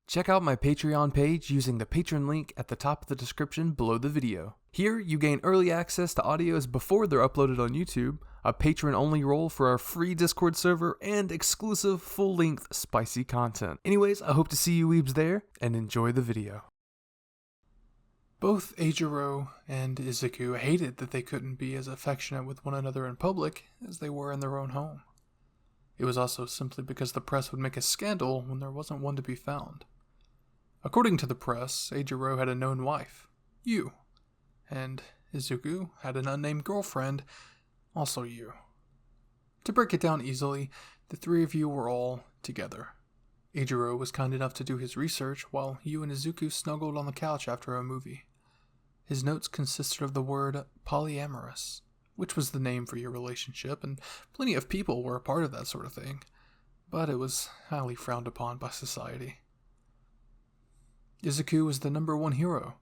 Check out my Patreon page using the patron link at the top of the description below the video. Here, you gain early access to audios before they're uploaded on YouTube, a patron-only role for our free Discord server, and exclusive full-length spicy content. Anyways, I hope to see you weebs there, and enjoy the video. Both Eijiro and Izuku hated that they couldn't be as affectionate with one another in public as they were in their own home. It was also simply because the press would make a scandal when there wasn't one to be found. According to the press, Eijiro had a known wife, Yu, and Izuku had an unnamed girlfriend, also Yu. To break it down easily, the three of you were all together. Eijiro was kind enough to do his research while Yu and Izuku snuggled on the couch after a movie. His notes consisted of the word polyamorous, which was the name for your relationship, and plenty of people were a part of that sort of thing, but it was highly frowned upon by society. Izuku was the #1 hero.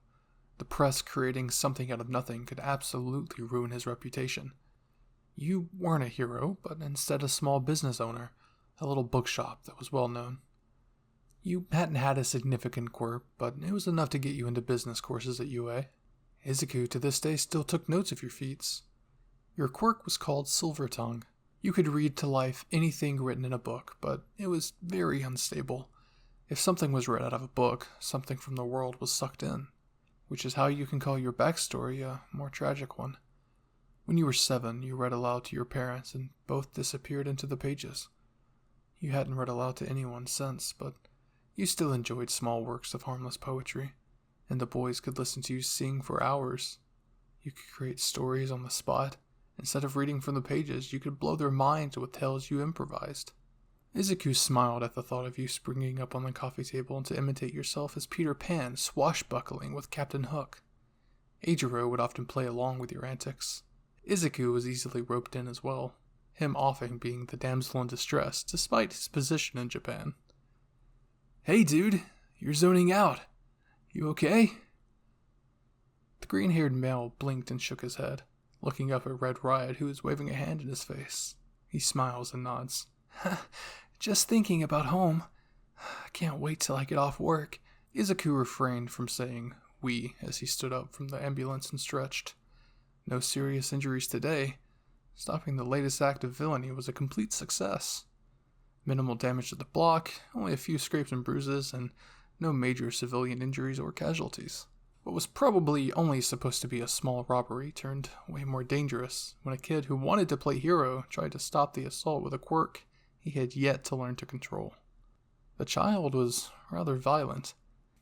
The press creating something out of nothing could absolutely ruin his reputation. You weren't a hero, but instead a small business owner, a little bookshop that was well known. You hadn't had a significant quirk, but it was enough to get you into business courses at UA. Izuku to this day still took notes of your feats. Your quirk was called Silver Tongue. You could read to life anything written in a book, but it was very unstable. If something was read out of a book, something from the world was sucked in, which is how you can call your backstory a more tragic one. When you were 7, you read aloud to your parents, and both disappeared into the pages. You hadn't read aloud to anyone since, but you still enjoyed small works of harmless poetry, and the boys could listen to you sing for hours. You could create stories on the spot. Instead of reading from the pages, you could blow their minds with tales you improvised. Izuku smiled at the thought of you springing up on the coffee table to imitate yourself as Peter Pan swashbuckling with Captain Hook. Eijiro would often play along with your antics. Izuku was easily roped in as well, him often being the damsel in distress despite his position in Japan. "Hey dude, you're zoning out. You okay?" The green-haired male blinked and shook his head, looking up at Red Riot, who was waving a hand in his face. He smiles and nods. "Just thinking about home. I can't wait till I get off work." Izuku refrained from saying "we" as he stood up from the ambulance and stretched. No serious injuries today. Stopping the latest act of villainy was a complete success. Minimal damage to the block, only a few scrapes and bruises, and no major civilian injuries or casualties. What was probably only supposed to be a small robbery turned way more dangerous when a kid who wanted to play hero tried to stop the assault with a quirk he had yet to learn to control. The child was rather violent.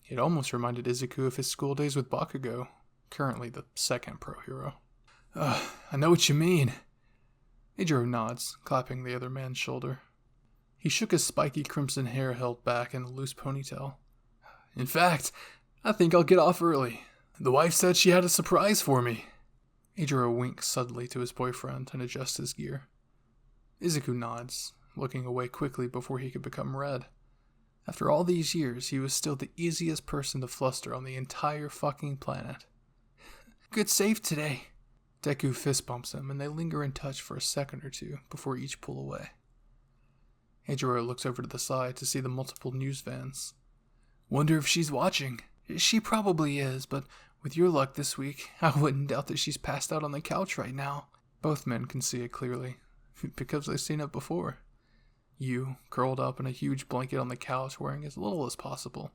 It almost reminded Izuku of his school days with Bakugo, currently the second pro hero. I know what you mean." Eijiro nods, clapping the other man's shoulder. He shook his spiky crimson hair held back in a loose ponytail. "In fact, I think I'll get off early. The wife said she had a surprise for me." Eijiro winks subtly to his boyfriend and adjusts his gear. Izuku nods, looking away quickly before he could become red. After all these years, he was still the easiest person to fluster on the entire fucking planet. "Good save today." Deku fist bumps him, and they linger in touch for a second or two before each pull away. Eijiro looks over to the side to see the multiple news vans. "Wonder if she's watching." "She probably is, but with your luck this week, I wouldn't doubt that she's passed out on the couch right now." Both men can see it clearly, because they've seen it before. You, curled up in a huge blanket on the couch wearing as little as possible.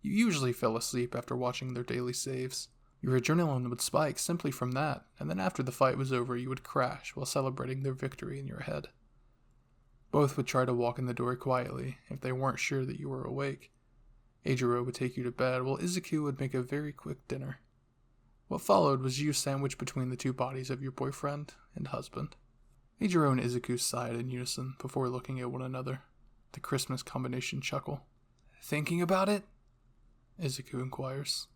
You usually fell asleep after watching their daily saves. Your adrenaline would spike simply from that, and then after the fight was over you would crash while celebrating their victory in your head. Both would try to walk in the door quietly if they weren't sure that you were awake. Eijiro would take you to bed while Izuku would make a very quick dinner. What followed was you sandwiched between the two bodies of your boyfriend and husband. Eijiro and Izuku sighed in unison before looking at one another, the Christmas combination chuckle. "Thinking about it?" Izuku inquires.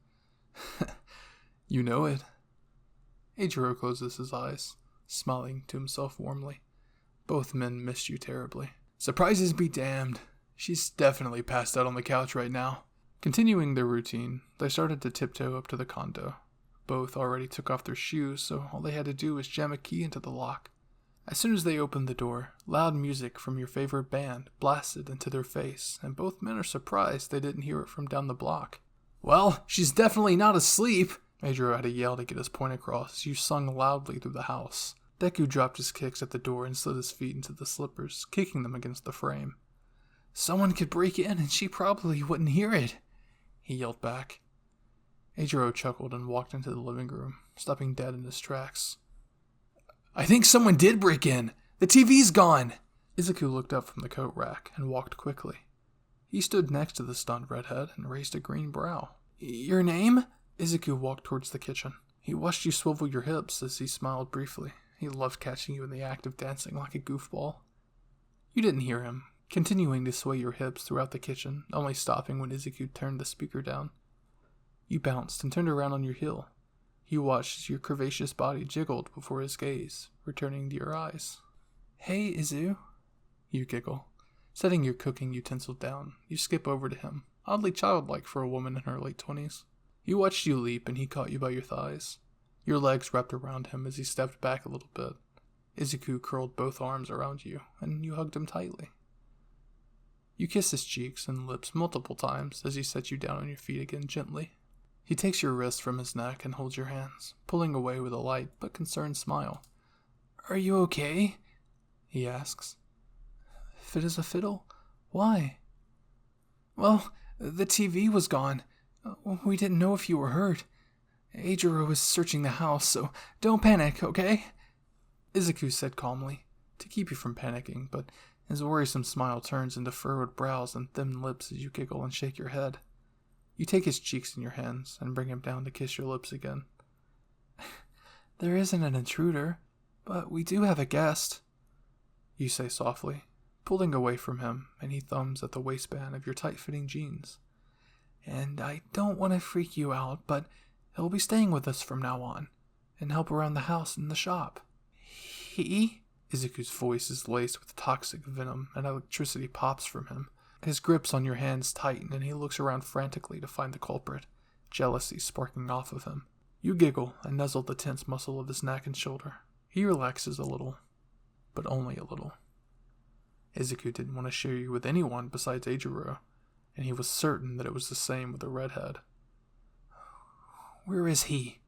"You know it." Eijiro closes his eyes, smiling to himself warmly. Both men missed you terribly. "Surprises be damned. She's definitely passed out on the couch right now." Continuing their routine, they started to tiptoe up to the condo. Both already took off their shoes, so all they had to do was jam a key into the lock. As soon as they opened the door, loud music from your favorite band blasted into their face, and both men are surprised they didn't hear it from down the block. "Well, she's definitely not asleep," Eijiro had to yell to get his point across as you sung loudly through the house. Deku dropped his kicks at the door and slid his feet into the slippers, kicking them against the frame. "Someone could break in and she probably wouldn't hear it," he yelled back. Eijiro chuckled and walked into the living room, stopping dead in his tracks. "I think someone did break in. The TV's gone." Izuku looked up from the coat rack and walked quickly. He stood next to the stunned redhead and raised a green brow. "Your name?" Izuku walked towards the kitchen. He watched you swivel your hips as he smiled briefly. He loved catching you in the act of dancing like a goofball. You didn't hear him, continuing to sway your hips throughout the kitchen, only stopping when Izuku turned the speaker down. You bounced and turned around on your heel. You watched as your curvaceous body jiggled before his gaze, returning to your eyes. "Hey, Izu," you giggle. Setting your cooking utensil down, you skip over to him, oddly childlike for a woman in her late 20s. You watched you leap and he caught you by your thighs. Your legs wrapped around him as he stepped back a little bit. Izuku curled both arms around you, and you hugged him tightly. You kiss his cheeks and lips multiple times as he sets you down on your feet again gently. He takes your wrist from his neck and holds your hands, pulling away with a light but concerned smile. "Are you okay?" he asks. "Fit as a fiddle? Why?" "Well, the TV was gone. We didn't know if you were hurt. Eijiro was searching the house, so don't panic, okay?" Izuku said calmly, to keep you from panicking, but his worrisome smile turns into furrowed brows and thin lips as you giggle and shake your head. You take his cheeks in your hands and bring him down to kiss your lips again. "There isn't an intruder, but we do have a guest," you say softly, pulling away from him, and he thumbs at the waistband of your tight-fitting jeans. "And I don't want to freak you out, but he'll be staying with us from now on, and help around the house and the shop." "He?" Izuku's voice is laced with toxic venom, and electricity pops from him. His grips on your hands tighten, and he looks around frantically to find the culprit, jealousy sparking off of him. You giggle and nuzzle the tense muscle of his neck and shoulder. He relaxes a little, but only a little. Izuku didn't want to share you with anyone besides Eijiro, and he was certain that it was the same with the redhead. "Where is he?"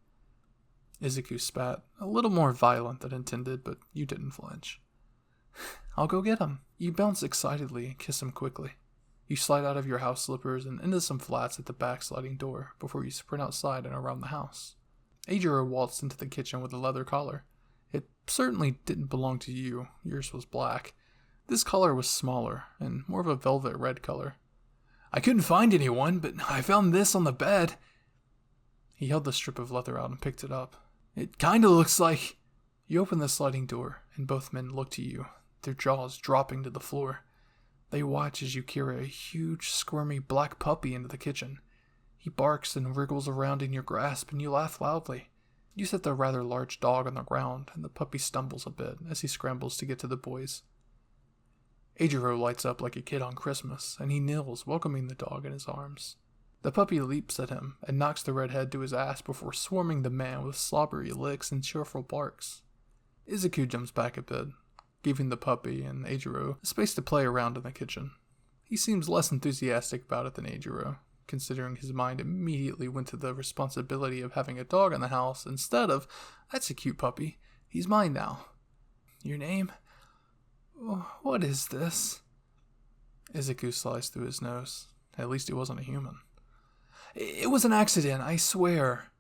Izuku spat, a little more violent than intended, but you didn't flinch. "I'll go get him." You bounce excitedly and kiss him quickly. You slide out of your house slippers and into some flats at the back sliding door before you sprint outside and around the house. Eijiro waltzed into the kitchen with a leather collar. It certainly didn't belong to you. Yours was black. This collar was smaller and more of a velvet red color. "I couldn't find anyone, but I found this on the bed." He held the strip of leather out and picked it up. "It kinda looks like..." You open the sliding door, and both men look to you, their jaws dropping to the floor. They watch as you carry a huge, squirmy black puppy into the kitchen. He barks and wriggles around in your grasp, and you laugh loudly. You set the rather large dog on the ground, and the puppy stumbles a bit as he scrambles to get to the boys. Eijiro lights up like a kid on Christmas, and he kneels, welcoming the dog in his arms. The puppy leaps at him and knocks the redhead to his ass before swarming the man with slobbery licks and cheerful barks. Izuku jumps back a bit, giving the puppy and Eijiro space to play around in the kitchen. He seems less enthusiastic about it than Eijiro, considering his mind immediately went to the responsibility of having a dog in the house instead of, "That's a cute puppy. He's mine now." "Your name? What is this?" Izuku sliced through his nose. At least he wasn't a human. "It was an accident, I swear."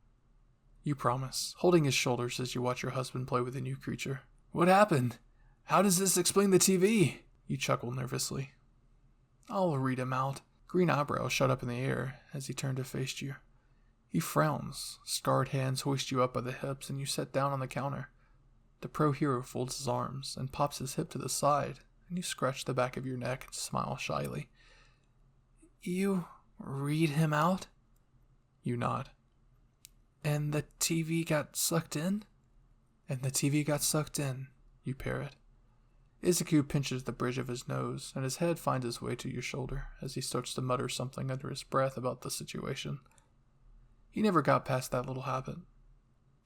You promise, holding his shoulders as you watch your husband play with the new creature. "What happened? How does this explain the TV?" You chuckle nervously. "I'll read him out." Green eyebrows shot up in the air as he turned to face you. He frowns, scarred hands hoist you up by the hips, and you sit down on the counter. The pro hero folds his arms and pops his hip to the side, and you scratch the back of your neck and smile shyly. "You read him out?" You nod. "And the TV got sucked in?" "And the TV got sucked in," you parrot. Izuku pinches the bridge of his nose, and his head finds its way to your shoulder as he starts to mutter something under his breath about the situation. He never got past that little habit.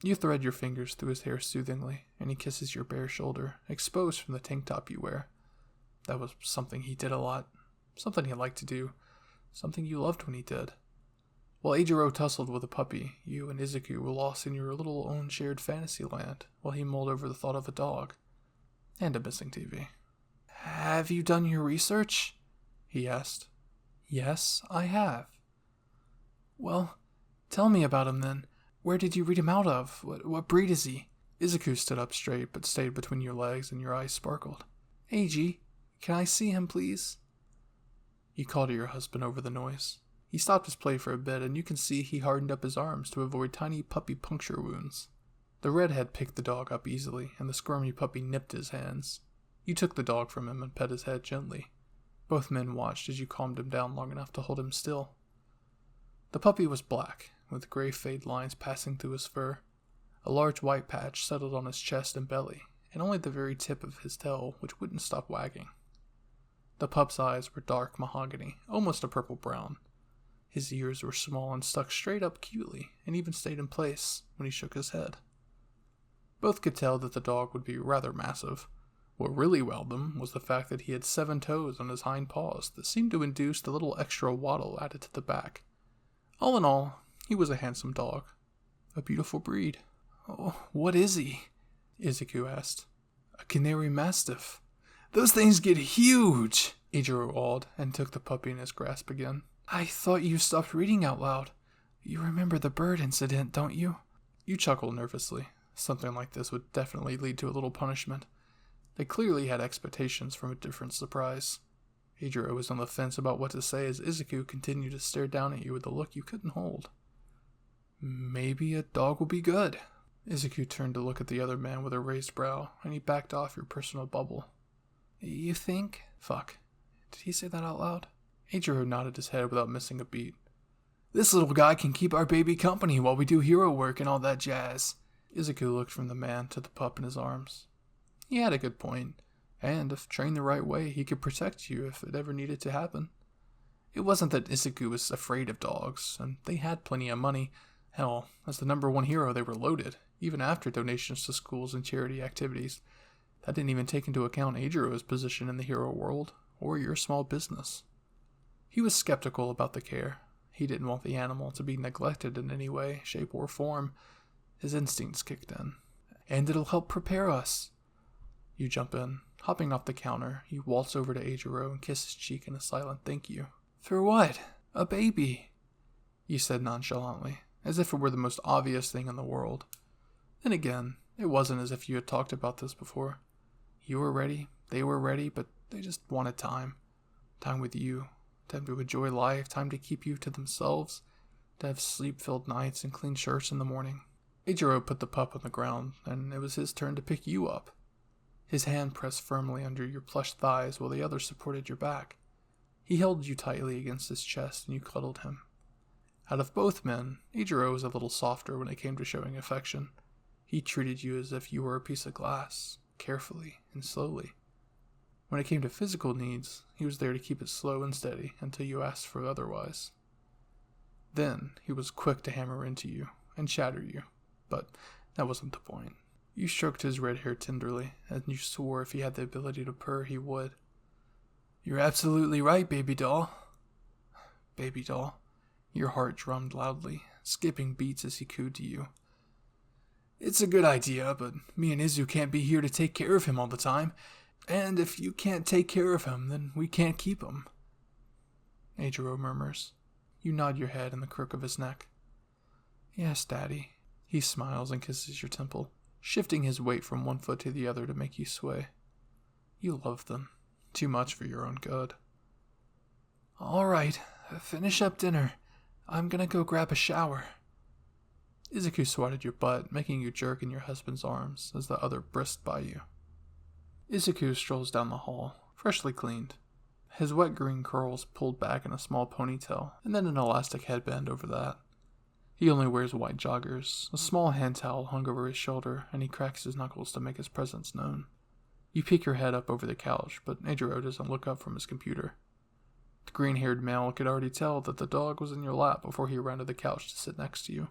You thread your fingers through his hair soothingly, and he kisses your bare shoulder, exposed from the tank top you wear. That was something he did a lot. Something he liked to do. Something you loved when he did. While Eijiro tussled with a puppy, you and Izuku were lost in your little own shared fantasy land, while he mulled over the thought of a dog. And a missing TV. "Have you done your research?" he asked. "Yes, I have." "Well, tell me about him then. Where did you read him out of? What breed is he?" Izuku stood up straight, but stayed between your legs, and your eyes sparkled. "Eiji, can I see him, please?" You called to your husband over the noise. He stopped his play for a bit, and you can see he hardened up his arms to avoid tiny puppy puncture wounds. The redhead picked the dog up easily, and the squirmy puppy nipped his hands. You took the dog from him and pet his head gently. Both men watched as you calmed him down long enough to hold him still. The puppy was black, with gray fade lines passing through his fur. A large white patch settled on his chest and belly, and only the very tip of his tail, which wouldn't stop wagging. The pup's eyes were dark mahogany, almost a purple brown. His ears were small and stuck straight up cutely, and even stayed in place when he shook his head. Both could tell that the dog would be rather massive. What really wowed them was the fact that he had 7 toes on his hind paws that seemed to induce the little extra waddle added to the back. All in all, he was a handsome dog. A beautiful breed. "Oh, what is he?" Izuku asked. "A Canary Mastiff." "Those things get huge!" Eijiro awed, and took the puppy in his grasp again. "I thought you stopped reading out loud. You remember the bird incident, don't you?" You chuckled nervously. Something like this would definitely lead to a little punishment. They clearly had expectations from a different surprise. Eijiro was on the fence about what to say as Izuku continued to stare down at you with a look you couldn't hold. "Maybe a dog will be good." Izuku turned to look at the other man with a raised brow, and he backed off your personal bubble. "You think?" Fuck. Did he say that out loud? Eijiro nodded his head without missing a beat. "This little guy can keep our baby company while we do hero work and all that jazz." Izuku looked from the man to the pup in his arms. He had a good point, and if trained the right way, he could protect you if it ever needed to happen. It wasn't that Izuku was afraid of dogs, and they had plenty of money. Hell, as the #1 hero, they were loaded, even after donations to schools and charity activities. That didn't even take into account Eijiro's position in the hero world, or your small business. He was skeptical about the care. He didn't want the animal to be neglected in any way, shape, or form. His instincts kicked in. "And it'll help prepare us." You jump in. Hopping off the counter, you waltz over to Eijiro and kiss his cheek in a silent thank you. "For what? A baby?" You said nonchalantly, as if it were the most obvious thing in the world. Then again, it wasn't as if you had talked about this before. You were ready, they were ready, but they just wanted time. Time with you. Time to enjoy life, time to keep you to themselves, to have sleep-filled nights and clean shirts in the morning. Eijiro put the pup on the ground, and it was his turn to pick you up. His hand pressed firmly under your plush thighs while the other supported your back. He held you tightly against his chest, and you cuddled him. Out of both men, Eijiro was a little softer when it came to showing affection. He treated you as if you were a piece of glass, carefully and slowly. When it came to physical needs, he was there to keep it slow and steady until you asked for otherwise. Then, he was quick to hammer into you and shatter you, but that wasn't the point. You stroked his red hair tenderly, and you swore if he had the ability to purr, he would. "You're absolutely right, baby doll." Baby doll. Your heart drummed loudly, skipping beats as he cooed to you. "It's a good idea, but me and Izu can't be here to take care of him all the time. And if you can't take care of him, then we can't keep him." Eijiro murmurs. You nod your head in the crook of his neck. "Yes, Daddy." He smiles and kisses your temple, shifting his weight from one foot to the other to make you sway. You love them. Too much for your own good. "All right, finish up dinner. I'm gonna go grab a shower." Izuku swatted your butt, making you jerk in your husband's arms as the other brisked by you. Izuku strolls down the hall, freshly cleaned. His wet green curls pulled back in a small ponytail, and then an elastic headband over that. He only wears white joggers. A small hand towel hung over his shoulder, and he cracks his knuckles to make his presence known. You peek your head up over the couch, but Eijiro doesn't look up from his computer. The green-haired male could already tell that the dog was in your lap before he rounded the couch to sit next to you.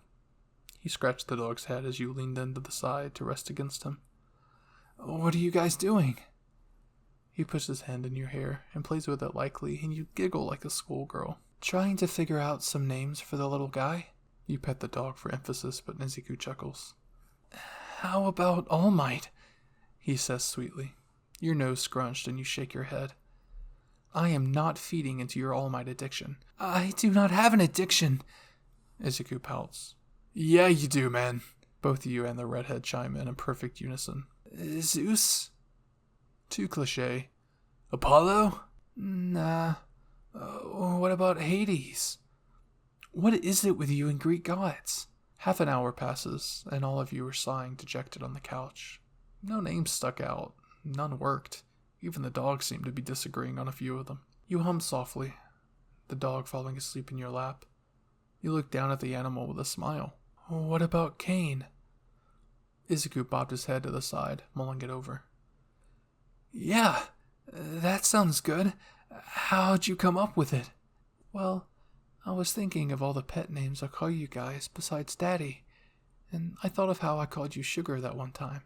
He scratched the dog's head as you leaned into the side to rest against him. What are you guys doing? He puts his hand in your hair and plays with it lightly, and you giggle like a schoolgirl. Trying to figure out some names for the little guy? You pet the dog for emphasis, but Izuku chuckles. How about All Might? He says sweetly. Your nose scrunched and you shake your head. I am not feeding into your All Might addiction. I do not have an addiction. Izuku pouts. Yeah, you do, man. Both you and the redhead chime in perfect unison. Zeus? Too cliche. Apollo? Nah. What about Hades? What is it with you and Greek gods? Half an hour passes, and all of you are sighing dejected on the couch. No names stuck out. None worked. Even the dog seemed to be disagreeing on a few of them. You hum softly, the dog falling asleep in your lap. You look down at the animal with a smile. What about Kane? Izuku bobbed his head to the side, mulling it over. Yeah, that sounds good. How'd you come up with it? Well, I was thinking of all the pet names I'll call you guys besides Daddy, and I thought of how I called you Sugar that one time,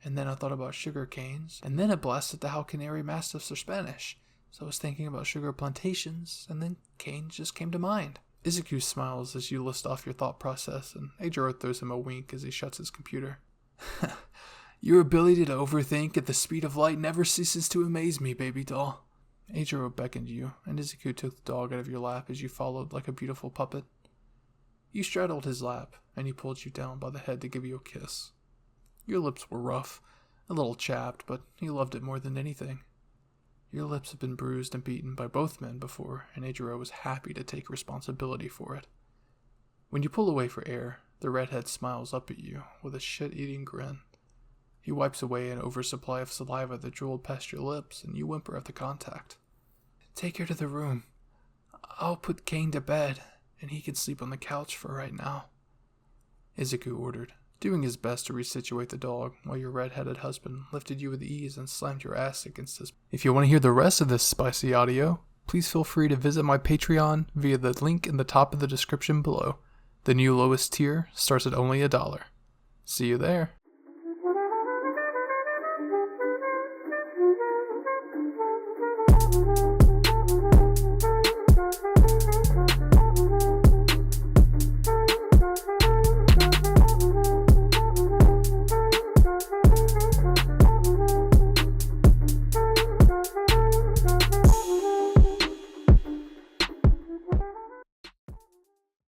and then I thought about sugar canes, and then it blasted to how canary mastiffs are Spanish, so I was thinking about sugar plantations, and then canes just came to mind. Izuku smiles as you list off your thought process, and Eijiro throws him a wink as he shuts his computer. Your ability to overthink at the speed of light never ceases to amaze me, baby doll. Eijiro beckoned you, and Izuku took the dog out of your lap as you followed like a beautiful puppet. You straddled his lap, and he pulled you down by the head to give you a kiss. Your lips were rough, a little chapped, but he loved it more than anything. Your lips had been bruised and beaten by both men before, and Eijiro was happy to take responsibility for it. When you pull away for air, the redhead smiles up at you with a shit-eating grin. He wipes away an oversupply of saliva that drooled past your lips, and you whimper at the contact. Take her to the room. I'll put Kane to bed, and he can sleep on the couch for right now, Izuku ordered, doing his best to resituate the dog while your red-headed husband lifted you with ease and slammed your ass against his... If you want to hear the rest of this spicy audio, please feel free to visit my Patreon via the link in the top of the description below. The new lowest tier starts at only $1. See you there.